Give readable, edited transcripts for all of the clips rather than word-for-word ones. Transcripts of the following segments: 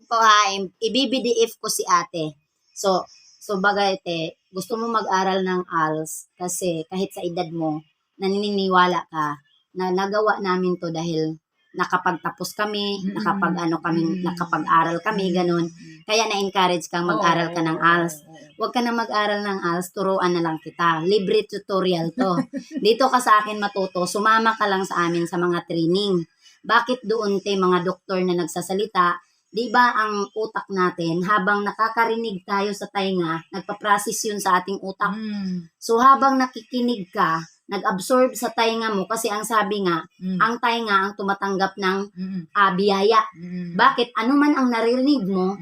ko ha, i-BBDF ko si ate. So bagay te, gusto mo mag-aral ng ALS kasi kahit sa edad mo, naniniwala ka na nagawa namin to dahil nakapagtapos kami, nakapag-aral kami, ganun. Kaya na-encourage kang mag-aral ka ng ALS. Huwag ka na mag-aral ng ALS, turuan na lang kita. Libre tutorial to. Dito ka sa akin matuto, sumama ka lang sa amin sa mga training. Bakit doon te mga doktor na nagsasalita, di ba ang utak natin, habang nakakarinig tayo sa tainga, nagpa-process yun sa ating utak. So habang nakikinig ka, nag-absorb sa tainga mo kasi ang sabi nga, ang tainga ang tumatanggap ng biyaya. Bakit? Ano man ang naririnig mo,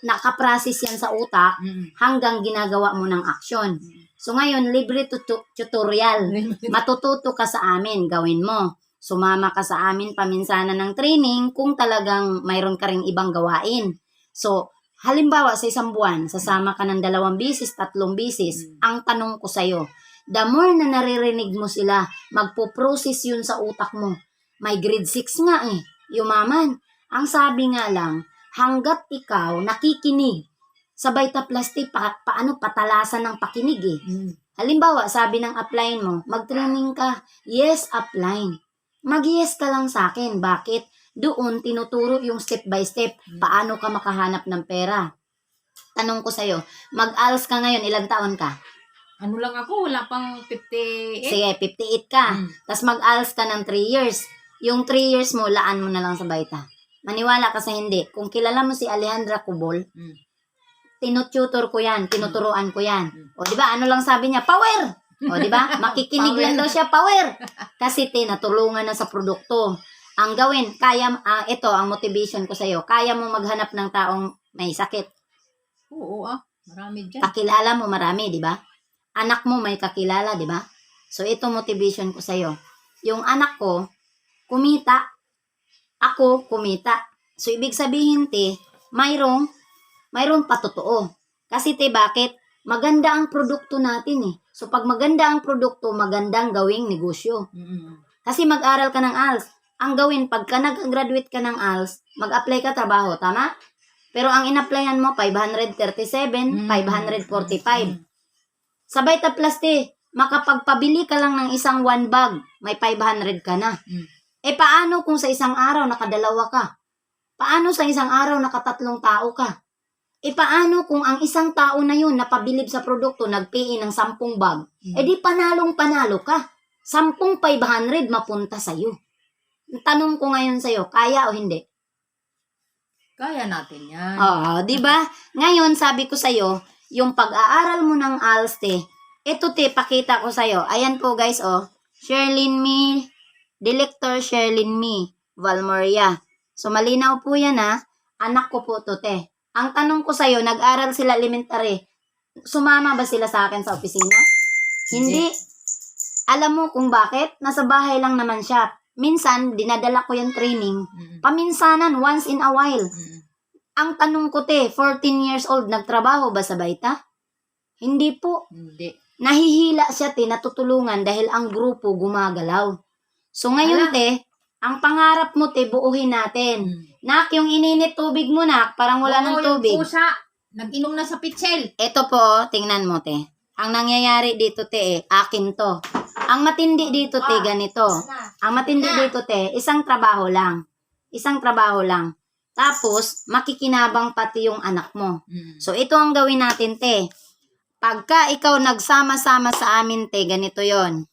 nakaprocess yan sa utak hanggang ginagawa mo ng aksyon. So ngayon, libre tutorial. Matututo ka sa amin, gawin mo. Sumama ka sa amin paminsanan ng training kung talagang mayroon ka ring ibang gawain. So, halimbawa sa isang buwan, sasama ka ng 2 bisis, 3 bisis. Ang tanong ko sa'yo, the more na naririnig mo sila, magpo-process yun sa utak mo. May grade 6 nga yumaman. Ang sabi nga lang, hanggat ikaw nakikinig, sabay plastic, paano patalasan ng pakinig Halimbawa, sabi ng upline mo, mag-training ka, yes, upline. Mag-yes ka lang sa akin. Bakit? Doon, tinuturo yung step by step. Paano ka makahanap ng pera? Tanong ko sa'yo, mag-ALS ka ngayon, ilang taon ka? Ano lang ako, wala pang 58. Sige, 58 ka. Tapos mag-ALS ka ng 3 years. Yung 3 years mo, laan mo na lang sa baita. Maniwala ka sa hindi. Kung kilala mo si Alejandra Cubol, tinututor ko yan, tinuturuan ko yan. O, di ba? Ano lang sabi niya? Power! O, di ba? Makikinig lang daw siya, power. Kasi tinatulungan na sa produkto. Ang gawin, ito ang motivation ko sa iyo. Kaya mo maghanap ng taong may sakit. Oo, marami diyan. Kakilala mo marami, di ba? Anak mo may kakilala, di ba? So ito motivation ko sa iyo. Yung anak ko kumita, ako kumita. So ibig sabihin mayroong patotoo. Kasi bakit? Maganda ang produkto natin So pag maganda ang produkto, magandang gawing negosyo. Kasi mag-aral ka ng ALS. Ang gawin, pagka nag-graduate ka ng ALS, mag-apply ka trabaho, tama? Pero ang in-applyan mo, 537, 545. Sabay makapagpabili ka lang ng isang 1 bag, may 500 ka na. Paano kung sa isang araw nakadalawa ka? Paano sa isang araw nakatatlong tao ka? Paano kung ang isang tao na yun napabilib sa produkto, nagpay ng 10 bag? Di panalong-panalo ka. 10,500 mapunta sa'yo. Tanong ko ngayon sa'yo, kaya o hindi? Kaya natin yan. Oo, di ba? Ngayon, sabi ko sa'yo, yung pag-aaral mo ng ALS, ito pakita ko sa'yo. Ayan po guys, Sherlyn Me, Director Sherlyn Me, Valmoria. So, malinaw po yan anak ko po to Ang tanong ko sa'yo, nag-aral sila elementary. Sumama ba sila sa akin sa opisina? Hindi. Alam mo kung bakit? Nasa bahay lang naman siya. Minsan, dinadala ko yung training. Paminsanan, once in a while. Ang tanong ko 14 years old, nagtrabaho ba sa baita? Hindi po. Hindi. Nahihila siya natutulungan dahil ang grupo gumagalaw. So ngayon ang pangarap mo buuhin natin. Nak, yung ininit tubig mo parang wala ng tubig. Yung pusa, nag-inom na sa pitsel. Ito po, tingnan mo Ang nangyayari dito akin to. Ang matindi dito ganito. Ang matindi dito isang trabaho lang. Isang trabaho lang. Tapos, makikinabang pati yung anak mo. So, ito ang gawin natin Pagka ikaw nagsama-sama sa amin ganito yon.